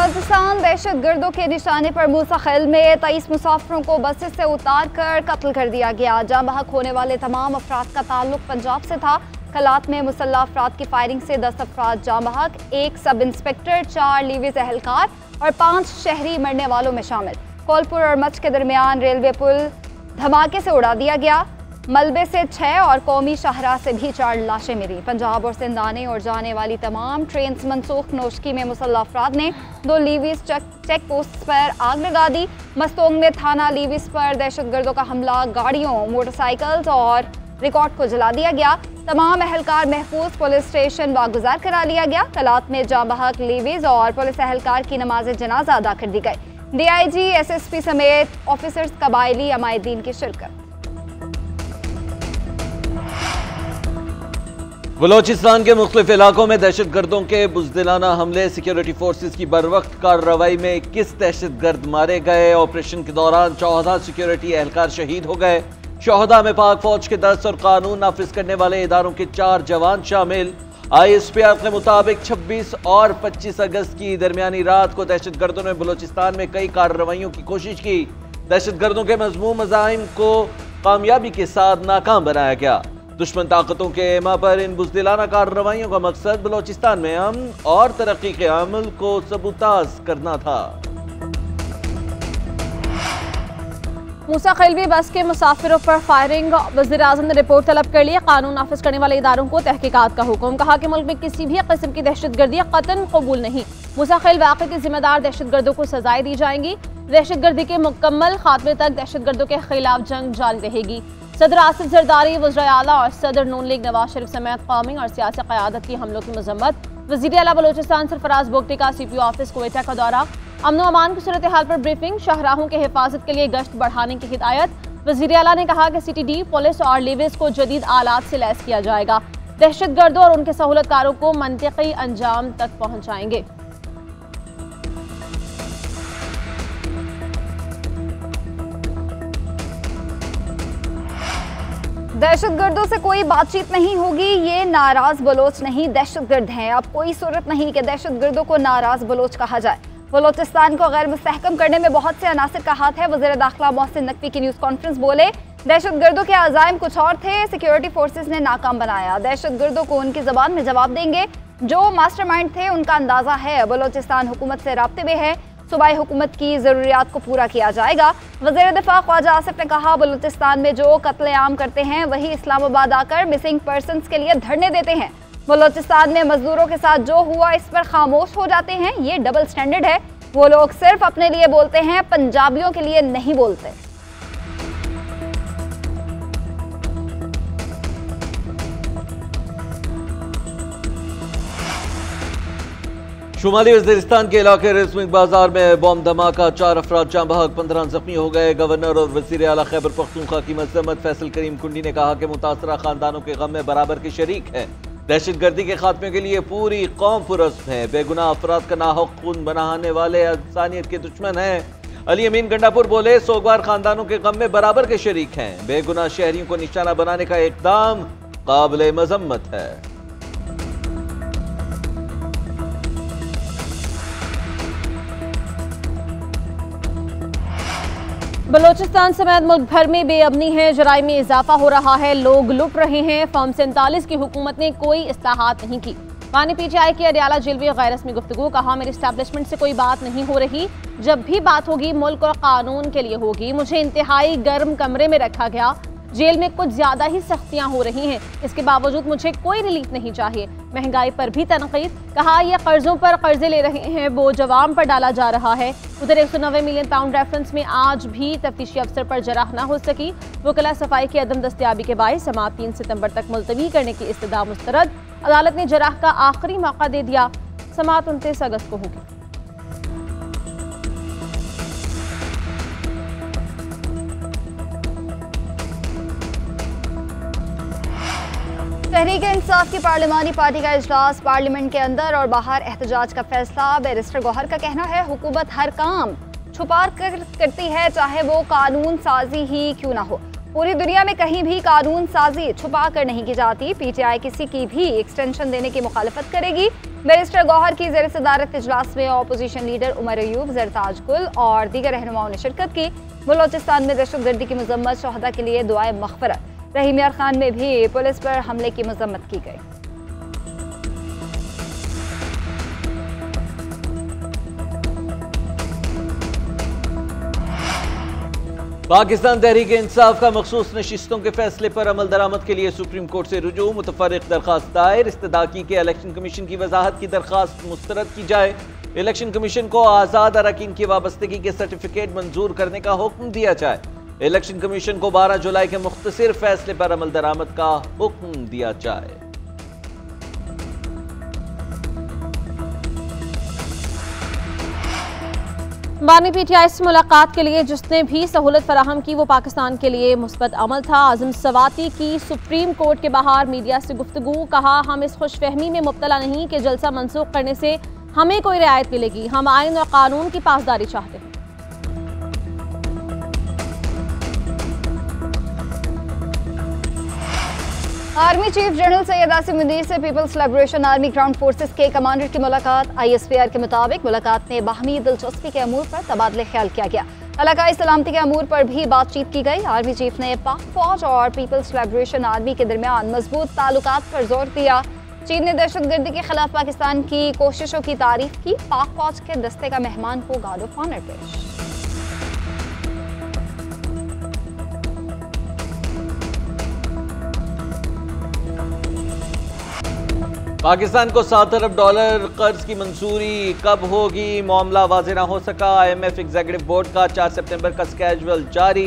बलोचिस्तान दहशत गर्दों के निशाने पर मुस्तकिल में 23 मुसाफिरों को बसें से उतार कर कत्ल कर दिया गया। जाँ बहक होने वाले तमाम अफराद का ताल्लुक पंजाब से था। कलात में मुसल्लह अफराद की फायरिंग से 10 अफराद जाँ बहक, 1 सब इंस्पेक्टर, 4 लीविज एहलकार और 5 शहरी मरने वालों में शामिल। कोलपुर और मच के दरमियान रेलवे पुल धमाके से उड़ा दिया गया। मलबे से 6 और कौमी शाहराह से भी 4 लाशें मिली। पंजाब और सिंध आने और जाने वाली तमाम ट्रेन मनसूख। नोशकी में मुसल्लह अफराद ने 2 लीविस चेक पोस्ट पर आग लगा दी। मस्तोंग में थाना लीविस पर दहशत गर्दों का हमला, गाड़ियों, मोटरसाइकिल्स और रिकॉर्ड को जला दिया गया। तमाम एहलकार महफूज पुलिस स्टेशन वागुजार करा लिया गया। कलात में जाँ बहक, लीविस और पुलिस एहलकार की नमाज जनाजा अदा कर दी गई। DIG, SSP समेत ऑफिसर्स, कबायली अमायदीन की शिरकत। बलोचिस्तान के मुख्तलिफ इलाकों में दहशत गर्दों के बुज़दिलाना हमले। सिक्योरिटी फोर्सेज की बरवक्त कार्रवाई में 21 दहशत गर्द मारे गए। ऑपरेशन के दौरान 14 सिक्योरिटी एहलकार शहीद हो गए। शोहदा में पाक फौज के 10 और कानून नाफिज करने वाले इदारों के 4 जवान शामिल। ISPR के मुताबिक 26 और 25 अगस्त की दरमियानी रात को दहशत गर्दों ने बलोचिस्तान में कई कार्रवाइयों की कोशिश की। दहशत गर्दों के मज़मूम मज़ाहिम को कामयाबी के साथ नाकाम बनाया गया। दुश्मन ताकतों के एमा पर इन बुज़दिलाना कार्रवाइयों का मकसद बलोचिस्तान में अमन और तरक्की के अमल को सबूताज करना था। मूसा खिलवी बस के मुसाफिरों पर फायरिंग। वज़ीर-ए-आज़म ने रिपोर्ट तलब कर ली। कानून नाफिज करने वाले इदारों को तहकीकात का हुक्म। कहा कि मुल्क में किसी भी किस्म की दहशत गर्दी कतन कबूल नहीं। मूसा खिल वाक़े के जिम्मेदार दहशत गर्दों को सजाएं दी जाएंगी। दहशत गर्दी के मुकम्मल खात्मे तक दहशत गर्दों के खिलाफ जंग जारी रहेगी। सदर आसिफ जरदारी, वज़ीर आला और सदर नून लीग नवाज शरीफ समेत कौमी और सियासी क़यादत की हमलों की मजम्मत। वज़ीर आला बलोचिस्तान सरफराज बोगटी का CPO ऑफिस कुवेटा का दौरा। अमन व अमान की सूरत हाल पर ब्रीफिंग। शाहराहों के हिफाजत के लिए गश्त बढ़ाने की हिदायत। वज़ीर आला ने कहा कि CTD, पुलिस और लीविस को जदीद आलात से लैस किया जाएगा। दहशत गर्दों और उनके सहूलतकारों को मंतिकी अंजाम तक पहुँचाएंगे। दहशत गर्दों से कोई बातचीत नहीं होगी। ये नाराज बलोच नहीं, दहशत गर्द हैं। अब कोई सूरत नहीं कि दहशत गर्दों को नाराज बलोच कहा जाए। बलोचिस्तान को गैर मुस्तहकम करने में बहुत से अनासिर का हाथ है। वज़ीर दाखिला मोहसिन नकवी की न्यूज़ कॉन्फ्रेंस बोले, दहशत गर्दों के अज़ाइम कुछ और थे, सिक्योरिटी फोर्सेज ने नाकाम बनाया। दहशत गर्दों को उनकी ज़बान में जवाब देंगे। जो मास्टरमाइंड थे उनका अंदाज़ा है। बलोचिस्तान हुकूमत से राब्ते में है। सूबाई हुकूमत की ज़रूरियात को पूरा किया जाएगा। वज़ीर दिफा ख्वाजा आसिफ ने कहा, बलूचिस्तान में जो कत्लेआम करते हैं वही इस्लामाबाद आकर मिसिंग पर्सनस के लिए धरने देते हैं। बलूचिस्तान में मजदूरों के साथ जो हुआ इस पर खामोश हो जाते हैं। ये डबल स्टैंडर्ड है। वो लोग सिर्फ अपने लिए बोलते हैं, पंजाबियों के लिए नहीं बोलते। शुमाली वज़ीरिस्तान के इलाके रेसमिंग बाजार में बॉम्ब धमाका, 4 अफराद जाँ बहक, 15 जख्मी हो गए। गवर्नर और वज़ीर आला खैबर पख्तूनख्वा की मज़म्मत। फैसल करीम कुंडी ने कहा कि मुतासरा खानदानों के गम में बराबर के शरीक है। दहशत गर्दी के खात्मे के लिए पूरी कौम पुरस्म है। बेगुनाह अफराद का नाहक खून बहाने वाले इंसानियत के दुश्मन हैं। अली अमीन गंडापुर बोले, सोगवार खानदानों के गम में बराबर के शरीक हैं। बेगुनाह शहरियों को निशाना बनाने का इक़दाम काबिल मज़म्मत है। बलोचिस्तान समेत मुल्क भर में बेअमनी है। जराइम में इजाफा हो रहा है। लोग लुट रहे हैं। फॉर्म 47 की हुकूमत ने कोई इस्लाहात नहीं की। पानी PTI के अडियाला जेल में गैर रस्मी गुफ्तगू। कहा, मेरे एस्टैब्लिशमेंट से कोई बात नहीं हो रही। जब भी बात होगी मुल्क और कानून के लिए होगी। मुझे इंतहाई गर्म कमरे में रखा गया। जेल में कुछ ज्यादा ही सख्तियां हो रही हैं। इसके बावजूद मुझे कोई रिलीफ नहीं चाहिए। महंगाई पर भी तनकीद। कहा, यह कर्जों पर कर्जे ले रहे हैं, बोझ अवाम पर डाला जा रहा है। उधर 190 मिलियन पाउंड रेफरेंस में आज भी तफ्तीशी अफसर पर जराह न हो सकी। वकला सफाई की अदम दस्तियाबी के बायस समाअत 3 सितंबर तक मुलतवी करने की इस्तदा मुस्तरद। अदालत ने जराह का आखिरी मौका दे दिया। समाअत 29 अगस्त को होगी। तहरीक इंसाफ की पार्लिमानी पार्टी का इजलास। पार्लियामेंट के अंदर और बाहर एहतजाज का फैसला। बैरिस्टर गौहर का कहना है, हुकूमत हर काम छुपा कर करती है, चाहे वो कानून साजी ही क्यों ना हो। पूरी दुनिया में कहीं भी कानून साजी छुपा कर नहीं की जाती। पीटीआई किसी की भी एक्सटेंशन देने की मुखालफत करेगी। बैरिस्टर गौहर की ज़ेर सदारत इजलास में अपोजिशन लीडर उमर अयूब, जरताज गुल और दीगर रहनुमाओं ने शिरकत की। बलोचिस्तान में दहशतगर्दी की मजम्मत, शहदा के लिए दुआए मग़फ़िरत। रहीम यार खान में भी पुलिस पर हमले की मजम्मत की गई। पाकिस्तान तहरीक इंसाफ का मखसूस नशिस्तों के फैसले पर अमल दरामद के लिए सुप्रीम कोर्ट से रुजू। मुतफर्रिक दरखास्त दायर। इस्तदाकी के इलेक्शन कमीशन की वजाहत की दरखास्त मुस्तरद की जाए। इलेक्शन कमीशन को आज़ाद अरकान की वाबस्तगी के सर्टिफिकेट मंजूर करने का हुक्म दिया जाए। इलेक्शन कमीशन को 12 जुलाई के मुख्तसर फैसले पर अमल दरामद का हुक्म दिया जाए। बानी पीटीआई से मुलाकात के लिए जिसने भी सहूलत फराहम की वो पाकिस्तान के लिए मुस्बत अमल था। आज़म सवाती की सुप्रीम कोर्ट के बाहर मीडिया से गुफ्तगू। कहा, हम इस खुशफहमी में मुब्तला नहीं कि जलसा मनसूख करने से हमें कोई रियायत मिलेगी। हम आइन और कानून की पासदारी चाहते हैं। Army chief general Syed Asim Munir से people's liberation army ground forces के कमांडर की मुलाकात। ISPR के मुताबिक मुलाकात में बाहमी दिलचस्पी के अमूर पर तबादले ख्याल किया गया। इलाकाई सलामती के अमूर पर भी बातचीत की गई। आर्मी चीफ ने पाक फौज और पीपल्स लिबरेशन आर्मी के दरमियान मजबूत ताल्लुकात पर जोर दिया। चीन ने दहशतगर्दी के खिलाफ पाकिस्तान की कोशिशों की तारीफ की। पाक फौज के दस्ते का मेहमान को गार्ड ऑफ ऑनर पेश। पाकिस्तान को $7 अरब कर्ज की मंजूरी कब होगी, मामला वाज़ेह न हो सका। IMF एग्जीक्यूटिव बोर्ड का 4 सितंबर का स्केड्यूल जारी।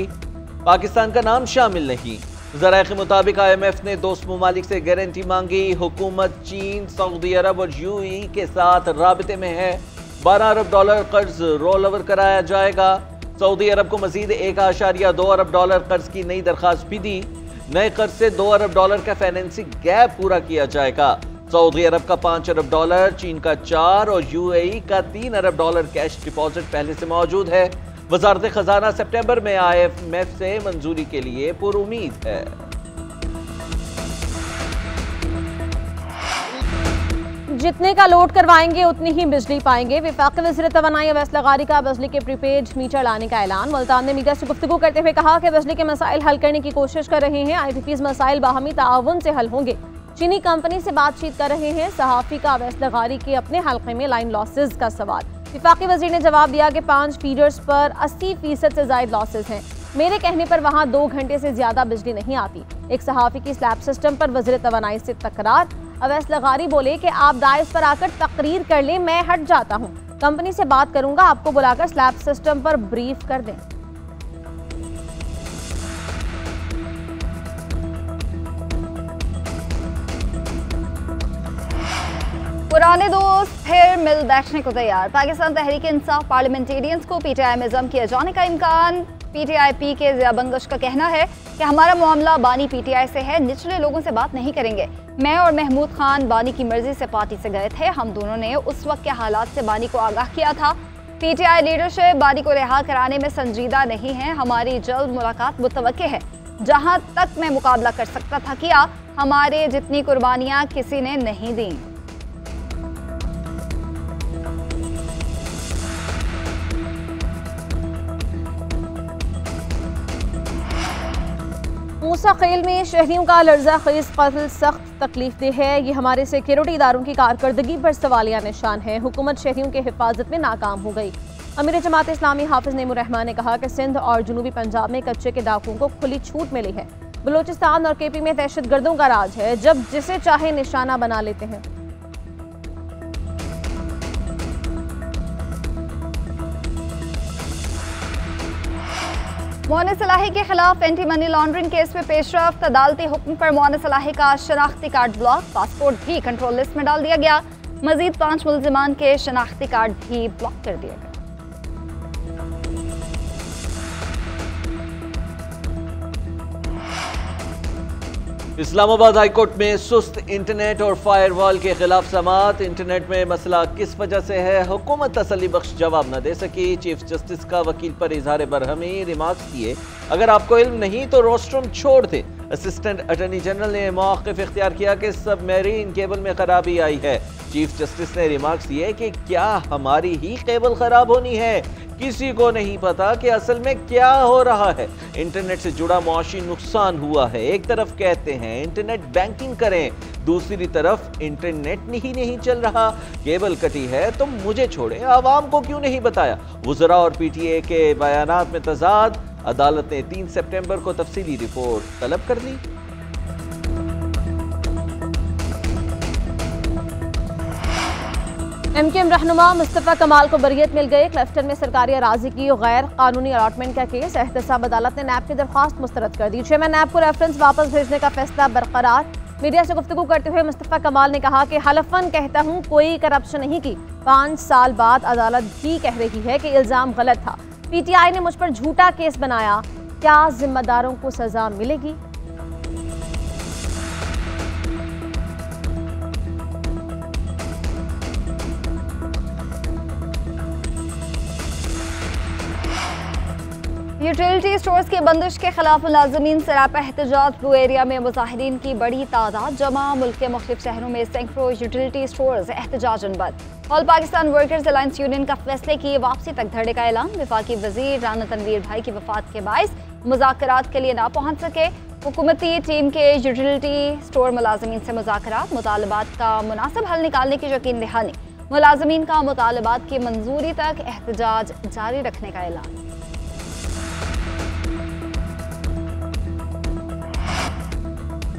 पाकिस्तान का नाम शामिल नहीं। ज़राए के मुताबिक IMF ने दोस्त ममालिक से गारंटी मांगी। हुकूमत चीन, सऊदी अरब और UAE के साथ राबिते में है। $12 अरब कर्ज रोल ओवर कराया जाएगा। सऊदी अरब को मजीद $1.2 अरब कर्ज की नई दरखास्त भी दी। नए कर्ज से $2 अरब का फाइनेंसिंग गैप पूरा किया जाएगा। सऊदी अरब का $5 अरब, चीन का 4 और UAE का $3 अरब कैश डिपॉजिट पहले से मौजूद है। वजारत खजाना सितंबर में IMF से मंजूरी के लिए पुरुमीद है। जितने का लोड करवाएंगे उतनी ही बिजली पाएंगे। वफाकी वज़ीर तवानाई अवैस लगारी का बिजली के प्रीपेड मीटर लाने का ऐलान। मुल्तान ने मीडिया से गुफ्तगू करते हुए कहा कि बिजली के मसाइल हल करने की कोशिश कर रहे हैं। IPPs मसाइल बाहमी ताउन से हल होंगे। चीनी कंपनी से बातचीत कर रहे हैं। सहाफ़ी का अवैस लगारी के अपने हल्के में लाइन लॉसेज का सवाल। वफाकी वज़ीर ने जवाब दिया कि 5 फीडर्स पर 80% से ज़ायद लॉसेज हैं। मेरे कहने पर वहाँ 2 घंटे से ज़्यादा बिजली नहीं आती। एक सहाफ़ी की स्लैब सिस्टम पर वज़ीर तवानाई से तकरार। अवैस लगारी बोले कि आप दायस पर आकर तकरीर कर लें, मैं हट जाता हूँ। कंपनी से बात करूँगा, आपको बुलाकर स्लैब सिस्टम पर ब्रीफ कर दें। पुराने दोस्त फिर मिल बैठने को तैयार। पाकिस्तान तहरीक इंसाफ पार्लियामेंटेरियंस को PTI में जम किए जाने का इम्कान। PTIP के ज़िया बंगश का कहना है कि हमारा मामला बानी PTI से है, निचले लोगों से बात नहीं करेंगे। मैं और महमूद खान बानी की मर्जी से पार्टी से गए थे। हम दोनों ने उस वक्त के हालात से बानी को आगाह किया था। PTI लीडरशिप बानी को रिहा कराने में संजीदा नहीं है। हमारी जल्द मुलाकात मुतवक्के है। जहाँ तक मैं मुकाबला कर सकता था किया। हमारे जितनी कुर्बानियाँ किसी ने नहीं दी। मूसा खेल में शहरियों का लर्जा खेज कत्ल सख्त तकलीफ देह है। ये हमारे सिक्योरिटी इदारों की कारकर्दगी पर सवालिया निशान है। हुकूमत शहरियों की हिफाजत में नाकाम हो गई। अमीर जमात इस्लामी हाफिज नेमुर रहमान ने कहा कि सिंध और जनूबी पंजाब में कच्चे के डाकुओं को खुली छूट मिली है। बलोचिस्तान और KP में दहशतगर्दों का राज है, जब जिसे चाहे निशाना बना लेते हैं। मोहन सलाही के खिलाफ एंटी मनी लॉन्ड्रिंग केस में पेशरफ्त। अदालती हुक्म पर मोहन सलाही का शनाख्ती कार्ड ब्लॉक, पासपोर्ट भी कंट्रोल लिस्ट में डाल दिया गया। मजीद 5 मुल्जिमान के शनाख्ती कार्ड भी ब्लॉक कर दिए गए। इस्लामाबाद हाई कोर्ट में सुस्त इंटरनेट और फायरवॉल के खिलाफ समाअत। इंटरनेट में मसला किस वजह से है, हुकूमत तसल्ली बख्श जवाब न दे सकी। चीफ जस्टिस का वकील पर इजहार बरहमी, रिमार्क्स किए अगर आपको इल्म नहीं तो रोस्ट्रम छोड़ दे। असिस्टेंट अटॉर्नी जनरल ने मौक़िफ़ इख्तियार किया कि सबमरीन केबल में खराबी आई है। चीफ जस्टिस ने रिमार्क्स दिए कि क्या हमारी ही केबल खराब होनी है, किसी को नहीं पता कि असल में क्या हो रहा है। इंटरनेट से जुड़ा मुआशी नुकसान हुआ है। एक तरफ कहते हैं इंटरनेट बैंकिंग करें, दूसरी तरफ इंटरनेट ही नहीं चल रहा। केबल कटी है तो मुझे छोड़े, आवाम को क्यों नहीं बताया। वुज़रा और पीटीए के बयानात में तजाद। अदालत ने 3 सितंबर को तफसीली रिपोर्ट तलब कर ली। एमकेएम रहनुमा मुस्तफ़ा कमाल को बरियत मिल गई। क्लिफ्टन में सरकारी अराजी की गैर कानूनी अलॉटमेंट का केस एहतसाब अदालत ने नैब की दरख्वास्त मुस्तरद कर दी। चेयरमैन नैब को रेफरेंस वापस भेजने का फैसला बरकरार। मीडिया से गुफ्तगू करते हुए मुस्तफ़ा कमाल ने कहा कि हलफन कहता हूँ कोई करप्शन नहीं की। 5 साल बाद अदालत भी कह रही है कि इल्ज़ाम गलत था। पीटीआई ने मुझ पर झूठा केस बनाया, क्या जिम्मेदारों को सजा मिलेगी? यूटिलिटी स्टोर्स की बंदिश के खिलाफ मुलाजमीन सरापा एहतजाज। ब्लू एरिया में मुजाहिदीन की बड़ी तादाद जमा। मुल्क के मुख्तलिफ शहरों में सैकड़ों यूटिलिटी स्टोर्स एहतजाजन बंद। All Pakistan workers alliance union का फैसले की वापसी तक धरने का ऐलान। वफाकी वजीर राना तनवीर भाई की वफात के बायस मुज़ाकरात के लिए ना पहुँच सके। हुकूमती टीम के यूटिलिटी स्टोर मुलाजमीन से मुज़ाकरात। मुतालबात का मुनासिब हल निकालने की यकीन दहानी। मुलाजमीन का मुतालबात की मंजूरी तक एहतजाज जारी रखने का ऐलान।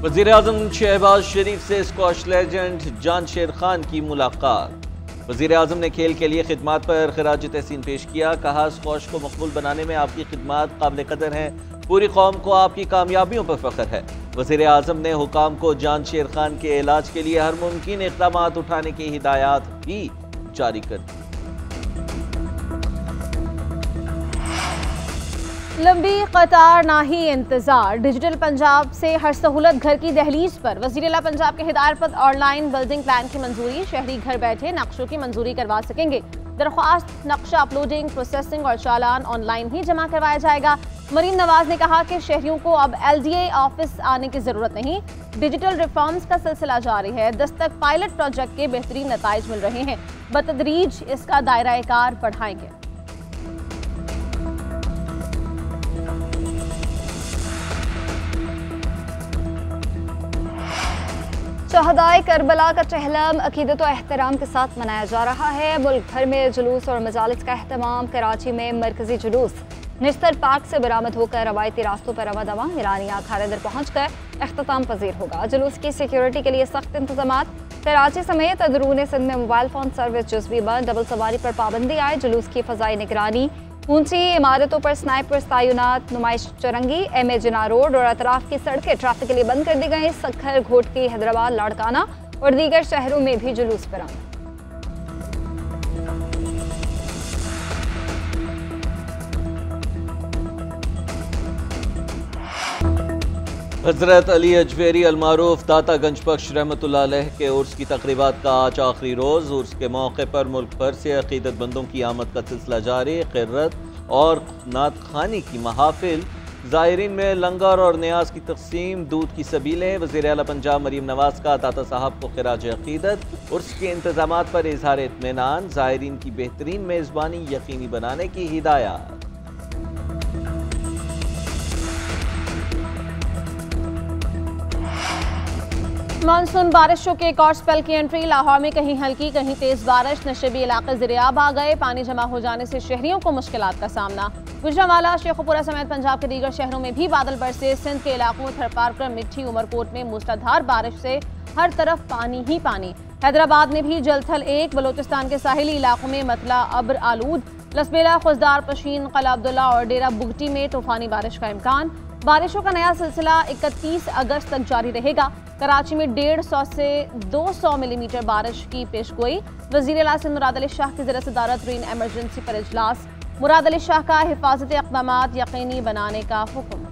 वज़ीर-ए-आज़म शहबाज शरीफ से स्क्वॉश लेजेंड जांशेर खान की मुलाकात। वज़ीर-ए-आज़म ने खेल के लिए खिदमात पर खिराज तहसीन पेश किया। कहा स्क्वॉश को मकबूल बनाने में आपकी खिदमात काबिल कदर हैं, पूरी कौम को आपकी कामयाबियों पर फख्र है। वज़ीर-ए-आज़म ने हुकाम को जांशेर खान के इलाज के लिए हर मुमकिन इक़दामात उठाने की हिदायत भी जारी कर दी। लंबी कतार ना ही इंतजार। डिजिटल पंजाब से हर सहूलत घर की दहलीज पर। वज़ीर-ए-आला पंजाब के हिदायत पर ऑनलाइन बिल्डिंग प्लान की मंजूरी। शहरी घर बैठे नक्शों की मंजूरी करवा सकेंगे। दरख्वास्त, नक्शा अपलोडिंग, प्रोसेसिंग और चालान ऑनलाइन ही जमा करवाया जाएगा। मरीम नवाज ने कहा कि शहरियों को अब LDA ऑफिस आने की जरूरत नहीं। डिजिटल रिफॉर्म्स का सिलसिला जारी है। दस्तक पायलट प्रोजेक्ट के बेहतरीन नताइज मिल रहे हैं। बतदरीज इसका दायरा कार बढ़ाएंगे। शहदाए करबला का चहलम अकीदत और एहतराम के साथ मनाया जा रहा है। मुल्क भर में जुलूस और मजालिस का अहतमाम। कराची में मरकजी जुलूस निश्तर पार्क से बरामद होकर रवायती रास्तों पर रवा दवा ईरानिया खारेदर पहुँच कर अख्ताम पजीर होगा। जुलूस की सिक्योरिटी के लिए सख्त इंतजाम। कराची समेत अंदरूनी सिंध में मोबाइल फोन सर्विस जुज़वी बंद। डबल सवारी पर पाबंदी आए। जुलूस की फ़ज़ाई निगरानी। ऊंची इमारतों पर स्नाइपर्स तैनात। नुमाइश चरंगी MA जिना रोड और अतराफ की सड़कें ट्रैफिक के लिए बंद कर दी गई। सक्खर, घोटकी, हैदराबाद, लाड़काना और दीगर शहरों में भी जुलूस बरामद। हज़रत अली अजवेरी अलमारूफ दाता गंजबख्श रहमतुल्लाह अलैह के उर्स की तकरीबात का आज आखिरी रोज़। उर्स के मौके पर मुल्क भर से अक़ीदतमंदों की आमद का सिलसिला जारी। क़िर्रत और नात खानी की महाफिल। ज़ायरीन में लंगर और न्याज की तकसीम, दूध की सबीलें। वज़ीर-ए-आला पंजाब मरीम नवाज का दाता साहब को खिराज अक़ीदत। उर्स के इंतज़ामात पर इज़हार इत्मीनान। ज़ायरीन की बेहतरीन मेज़बानी यकीनी बनाने की हिदायत। मानसून बारिशों के एक और स्पेल की एंट्री। लाहौर में कहीं हल्की कहीं तेज बारिश। नशेबी इलाके ज़रियाब आ गए। पानी जमा हो जाने से शहरियों को मुश्किलात का सामना। गुजरांवाला, शेखुपुरा समेत पंजाब के दीगर शहरों में भी बादल बरसे। सिंध के इलाकों में थरपारकर, मिट्टी, उमरकोट में मूसलाधार बारिश से हर तरफ पानी ही पानी। हैदराबाद में भी जलथल 1। बलोचिस्तान के साहिली इलाकों में मतला अब्र आलूद। लसबेला, खुजदार, पशीन, कला अब्दुल्ला और डेरा बुगटी में तूफानी बारिश का इम्कान। बारिशों का नया सिलसिला 31 अगस्त तक जारी रहेगा। कराची में 150 से 200 मिलीमीटर बारिश की पेशगोई। वज़ीर-ए-आला सिंध मुराद अली शाह की ज़र सदारत ग्रीन एमरजेंसी पर इजलास। मुराद अली शाह का हिफाजती इक़दामात यकीनी बनाने का हुक्म।